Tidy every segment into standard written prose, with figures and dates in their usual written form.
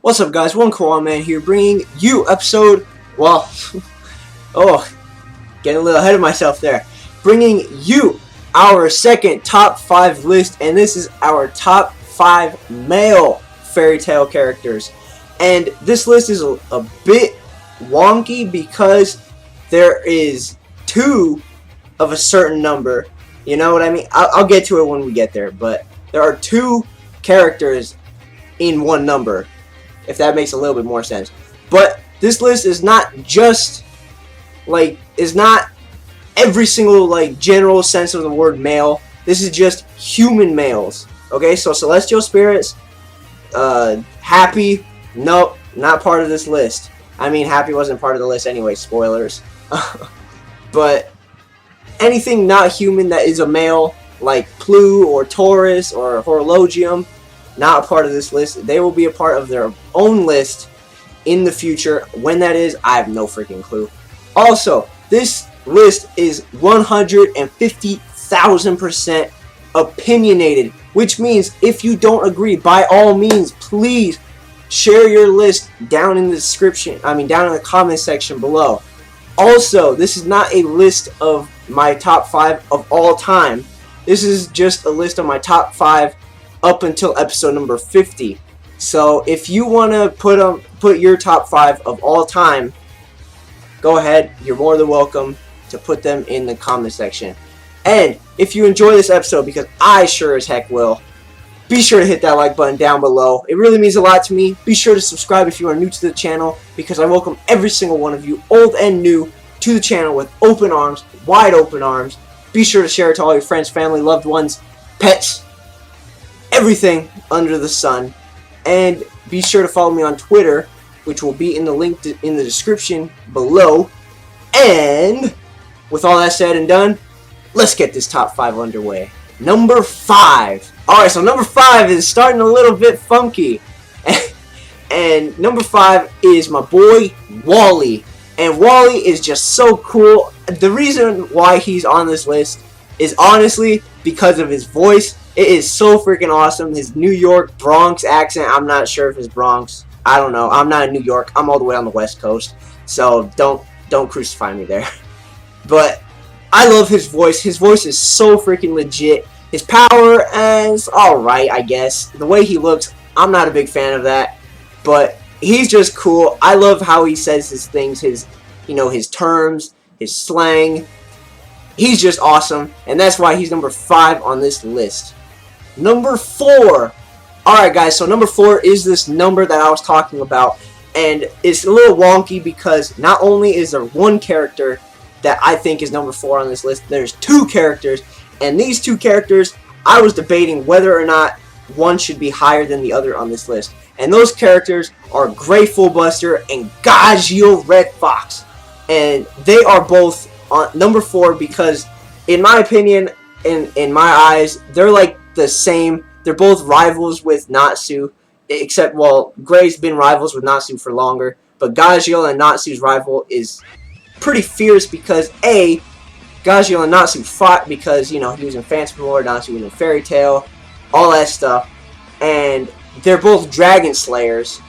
What's up, guys? One Koala Man here, bringing you episode, well, getting a little ahead of myself there. Bringing you our second top 5 list, and this is our top 5 male fairy tale characters. And this list is a bit wonky because there is 2 of a certain number. You know what I mean? I'll get to it when we get there, but there are 2 characters in one number, if that makes a little bit more sense. But this list is not just is not every single general sense of the word male. This is just human males. Okay, so celestial spirits, Happy, nope, not part of this list. I mean, Happy wasn't part of the list anyway, spoilers. But anything not human that is a male, like Plu or Taurus or Horologium, not a part of this list. They will be a part of their own list in the future. When that is, I have no freaking clue. Also, this list is 150,000% opinionated, which means if you don't agree, by all means, please share your list down in the description. down in the comment section below. Also, this is not a list of my top 5 of all time. This is just a list of my top 5 up until episode number 50. So if you want to put your top 5 of all time, go ahead. You're more than welcome to put them in the comment section. And if you enjoy this episode, because I sure as heck will, be sure to hit that like button down below. It really means a lot to me. Be sure to subscribe if you are new to the channel, because I welcome every single one of you, old and new, to the channel with open arms, wide open arms. Be sure to share it to all your friends, family, loved ones, pets, everything under the sun. And be sure to follow me on Twitter, which will be in the link in the description below. And with all that said and done, let's get this top 5 underway. Number 5. Alright, so number 5 is starting a little bit funky. And number 5 is my boy Wally. And Wally is just so cool. The reason why he's on this list is honestly because of his voice. It is so freaking awesome. His New York Bronx accent. I'm not sure if it's Bronx. I don't know. I'm not in New York. I'm all the way on the West Coast. So don't crucify me there. But I love his voice. His voice is so freaking legit. His power is alright, I guess. The way he looks, I'm not a big fan of that. But he's just cool. I love how he says his things, his terms, his slang. He's just awesome, and that's why he's number 5 on this list. Number 4. Alright guys, so number 4 is this number that I was talking about, and it's a little wonky because not only is there one character that I think is number 4 on this list, there's 2 characters, and these 2 characters, I was debating whether or not one should be higher than the other on this list. And those characters are Grateful Buster and Gagio Red Fox. And they are both on number 4 because, in my opinion, in my eyes, they're like the same. They're both rivals with Natsu, except, well, Gray's been rivals with Natsu for longer, but Gagio and Natsu's rival is pretty fierce because, A, Gagio and Natsu fought because, he was in Phantom Lord, Natsu was in Fairy Tail, all that stuff, and they're both Dragon Slayers,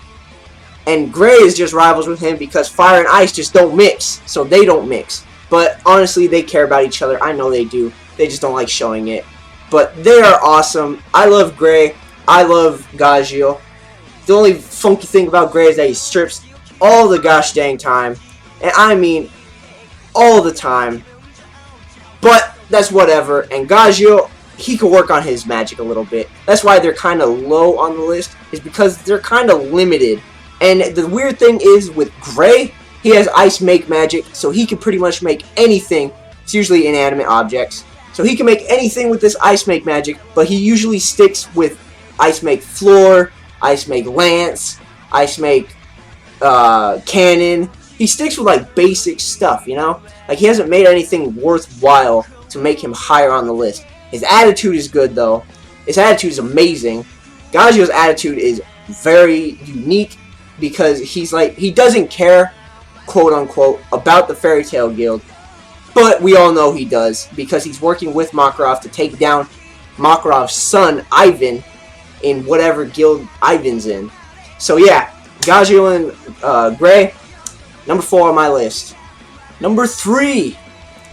and Gray is just rivals with him because fire and ice just don't mix, so they don't mix. But honestly, they care about each other. I know they do. They just don't like showing it. But they are awesome. I love Gray. I love Gagio. The only funky thing about Gray is that he strips all the gosh dang time, and I mean all the time. But that's whatever. And Gagio, he could work on his magic a little bit. That's why they're kind of low on the list, is because they're kind of limited. And the weird thing is with Gray, he has ice make magic, so he can pretty much make anything. It's usually inanimate objects. So he can make anything with this ice make magic, but he usually sticks with ice make floor, ice make lance, ice make cannon. He sticks with basic stuff, he hasn't made anything worthwhile to make him higher on the list. His attitude is good, though. His attitude is amazing. Gagio's attitude is very unique because he doesn't care, quote unquote, about the Fairy Tail Guild. But we all know he does because he's working with Makarov to take down Makarov's son, Ivan, in whatever guild Ivan's in. So yeah, Gajeel and Gray, number 4 on my list. Number 3.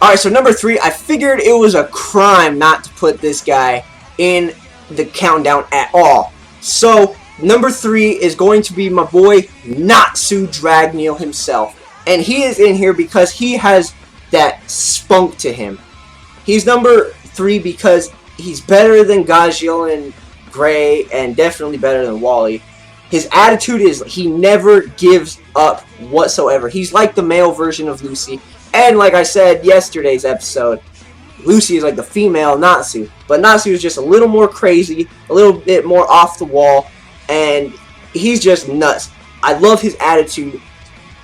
Alright, so number 3, I figured it was a crime not to put this guy in the countdown at all. So, number 3 is going to be my boy Natsu Dragneel himself. And he is in here because he has that spunk to him. He's number 3 because he's better than Gajeel and Gray, and definitely better than Wally. His attitude is he never gives up whatsoever. He's like the male version of Lucy. And like I said yesterday's episode, Lucy is like the female Natsu. But Natsu is just a little more crazy, a little bit more off the wall, and he's just nuts. I love his attitude.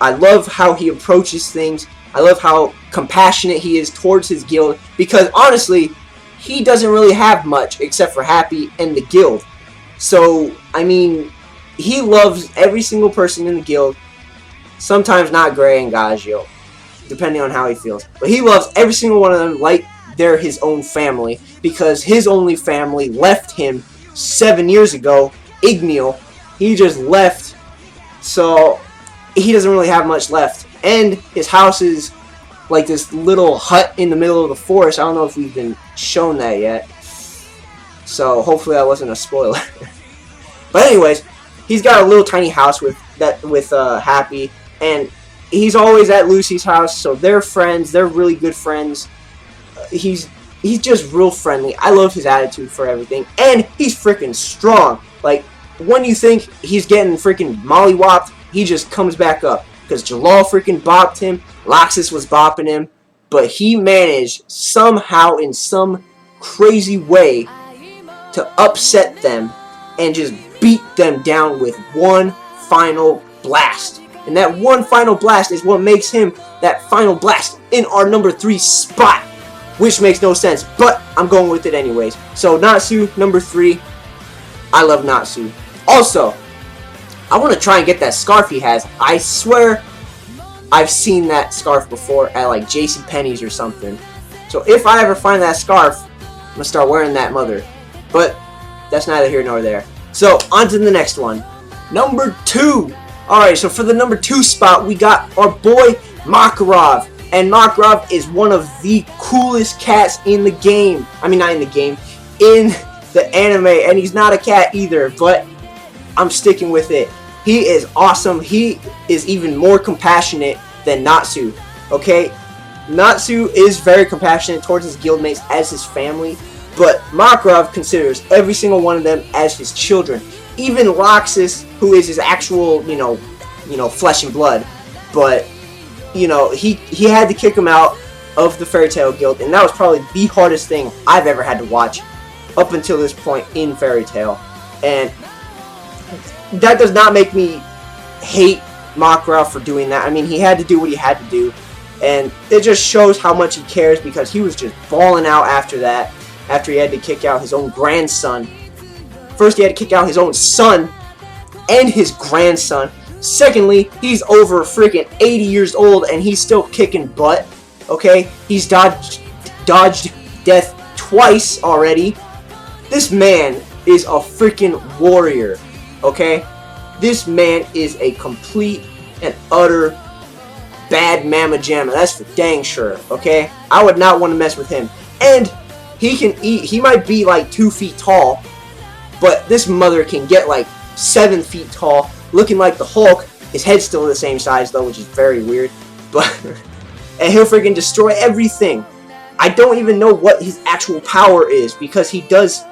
I love how he approaches things. I love how compassionate he is towards his guild, because honestly, he doesn't really have much except for Happy and the guild. So, I mean, he loves every single person in the guild. Sometimes not Gray and Gajeel, depending on how he feels. But he loves every single one of them like they're his own family, because his only family left him 7 years ago, Igneal. He just left, so he doesn't really have much left. And his house is like this little hut in the middle of the forest. I don't know if we've been shown that yet, so hopefully that wasn't a spoiler. But anyways, he's got a little tiny house with Happy, and he's always at Lucy's house, so they're friends. They're really good friends. He's just real friendly. I love his attitude for everything, and he's freaking strong. Like, when you think he's getting freaking mollywopped, he just comes back up, because Jalal freaking bopped him, Loxus was bopping him, but he managed somehow in some crazy way to upset them and just beat them down with one final blast. And that one final blast is what makes him that final blast in our number 3 spot, which makes no sense, but I'm going with it anyways. So Natsu, number 3. I love Natsu. Also, I want to try and get that scarf he has. I swear I've seen that scarf before at like JCPenney's or something. So if I ever find that scarf, I'm going to start wearing that mother. But that's neither here nor there. So on to the next one. Number 2. Alright, so for the number 2 spot, we got our boy Makarov. And Makarov is one of the coolest cats in the game. I mean, not in the game, in the anime. And he's not a cat either, but I'm sticking with it. He is awesome. He is even more compassionate than Natsu. Okay? Natsu is very compassionate towards his guildmates as his family, but Makarov considers every single one of them as his children. Even Loxus, who is his actual, you know, flesh and blood, but you know, he had to kick him out of the Fairy Tail Guild, and that was probably the hardest thing I've ever had to watch up until this point in Fairy Tail. And that does not make me hate Makarov for doing that. I mean, he had to do what he had to do, and it just shows how much he cares, because he was just balling out after that, after he had to kick out his own grandson. First, he had to kick out his own son and his grandson. Secondly, he's over freaking 80 years old and he's still kicking butt. Okay? He's dodged death twice already. This man is a freaking warrior. Okay? This man is a complete and utter bad mamma jamma. That's for dang sure. Okay? I would not want to mess with him. And he can eat. He might be like 2 feet tall, but this mother can get like 7 feet tall, looking like the Hulk. His head's still the same size though, which is very weird. But and he'll freaking destroy everything. I don't even know what his actual power is, because he does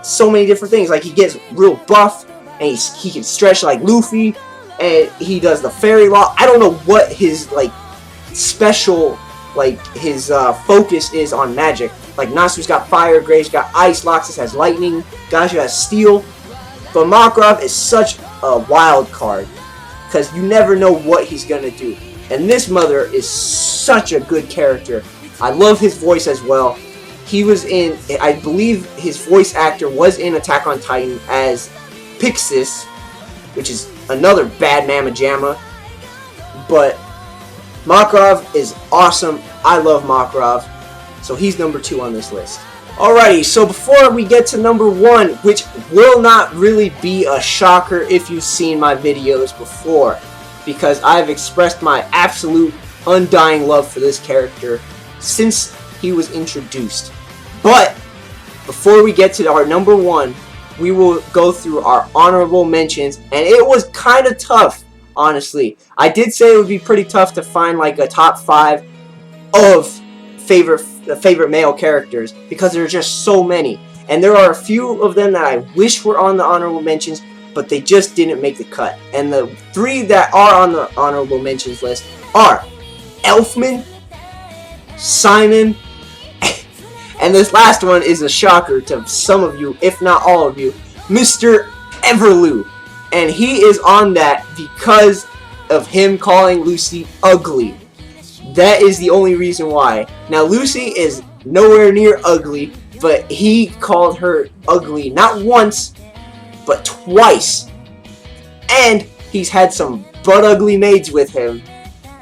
so many different things. Like, he gets real buff, and he can stretch like Luffy, and he does the fairy law. I don't know what his like special, like his focus is on magic. Like, Natsu's got fire, Gray's got ice, Loxus has lightning, Gajeel has steel. But Makarov is such a wild card, because you never know what he's going to do. And this mother is such a good character. I love his voice as well. He was in, I believe his voice actor was in Attack on Titan as Pixis, which is another bad mamma jamma. But Makarov is awesome. I love Makarov. So he's number 2 on this list. Alrighty, so before we get to number 1, which will not really be a shocker if you've seen my videos before, because I've expressed my absolute undying love for this character since he was introduced. But before we get to our number 1, we will go through our honorable mentions, and it was kind of tough, honestly. I did say it would be pretty tough to find like a top 5 of favorite male characters because there are just so many, and there are a few of them that I wish were on the honorable mentions, but they just didn't make the cut. And the 3 that are on the honorable mentions list are Elfman, Simon, and this last one is a shocker to some of you, if not all of you, Mr. Everloo. And he is on that because of him calling Lucy ugly. That is the only reason why. Now, Lucy is nowhere near ugly, but he called her ugly not once, but twice. And he's had some butt ugly maids with him.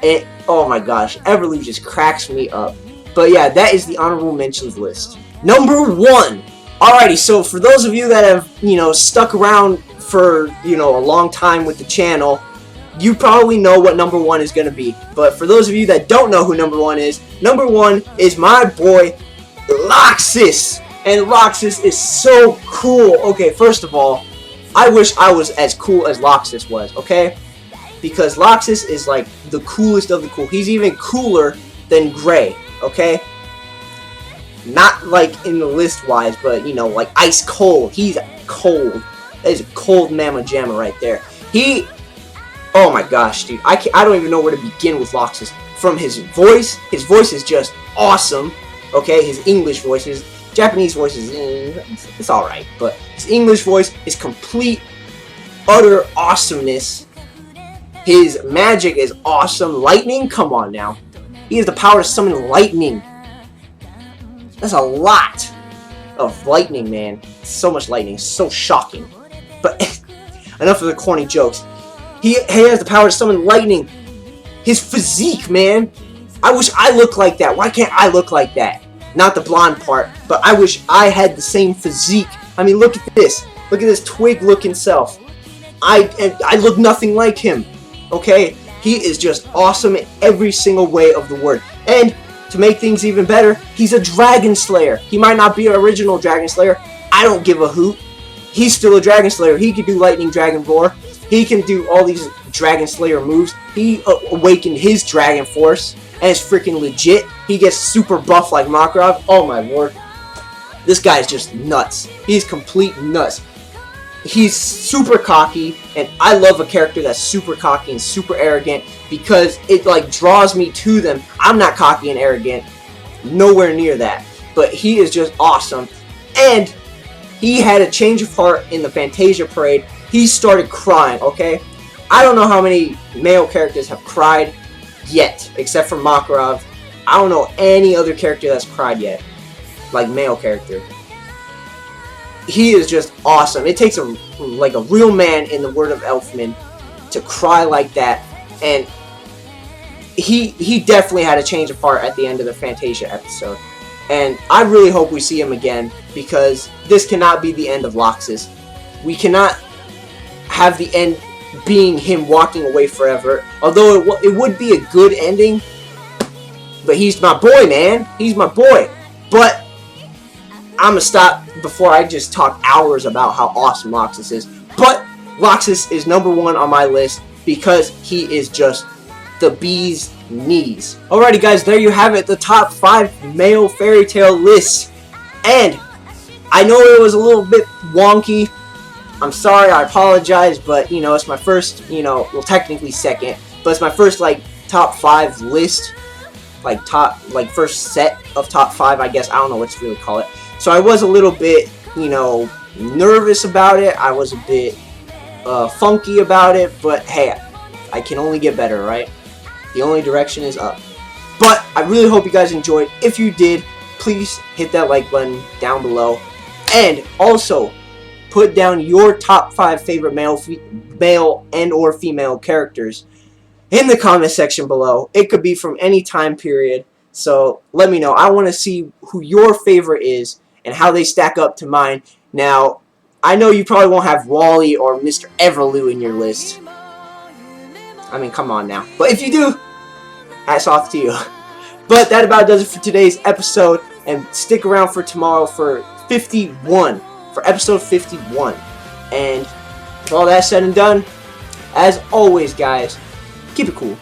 And, oh my gosh, Everloo just cracks me up. But yeah, that is the honorable mentions list. Number 1. Alrighty, so for those of you that have, stuck around for, a long time with the channel, you probably know what number 1 is going to be. But for those of you that don't know who number 1 is my boy, Loxus. And Loxus is so cool. Okay, first of all, I wish I was as cool as Loxus was, okay? Because Loxus is like the coolest of the cool. He's even cooler than Gray, okay? Not like in the list wise, but like ice cold. He's cold. That is a cold mamma jamma right there. Oh my gosh, dude. I don't even know where to begin with Loxus. From his voice is just awesome. Okay, his English voice, his Japanese voice is it's alright, but his English voice is complete, utter awesomeness. His magic is awesome. Lightning, come on now. He has the power to summon lightning. That's a lot of lightning, man. So much lightning, so shocking. But enough of the corny jokes. He has the power to summon lightning. His physique, man. I wish I looked like that. Why can't I look like that? Not the blonde part, but I wish I had the same physique. I mean, look at this. Look at this twig-looking self. I look nothing like him. Okay? He is just awesome in every single way of the word. And to make things even better, he's a Dragon Slayer. He might not be an original Dragon Slayer. I don't give a hoot. He's still a Dragon Slayer. He can do Lightning Dragon Roar. He can do all these Dragon Slayer moves. He awakened his Dragon Force, and it's freaking legit. He gets super buff like Makarov. Oh my lord. This guy is just nuts. He's complete nuts. He's super cocky, and I love a character that's super cocky and super arrogant because it like draws me to them. I'm not cocky and arrogant. Nowhere near that. But he is just awesome. And he had a change of heart in the Fantasia Parade. He started crying, okay? I don't know how many male characters have cried yet, except for Makarov. I don't know any other character that's cried yet, like male character. He is just awesome. It takes a real man in the word of Elfman to cry like that, and he definitely had a change of heart at the end of the Fantasia episode. And I really hope we see him again, because this cannot be the end of Loxus. We cannot have the end being him walking away forever. Although it would be a good ending. But he's my boy, man. He's my boy. But I'm going to stop before I just talk hours about how awesome Loxus is. But Loxus is number 1 on my list because he is just the bee's knees. Alrighty guys, there you have it. The top 5 male fairy tale lists. And I know it was a little bit wonky. I'm sorry, I apologize, but it's my first, well, technically second, but it's my first top 5 list, first set of top 5, I guess. I don't know what to really call it. So I was a little bit, nervous about it. I was a bit funky about it, but hey, I can only get better, right? The only direction is up. But I really hope you guys enjoyed. If you did, please hit that like button down below, and also put down your top 5 favorite male and or female characters in the comment section below. It could be from any time period, so let me know. I want to see who your favorite is, and how they stack up to mine. Now, I know you probably won't have Wally or Mr. Everloo in your list. I mean, come on now. But if you do, hats off to you. But that about does it for today's episode. And stick around for tomorrow for 51. For episode 51. And with all that said and done, as always, guys, keep it cool.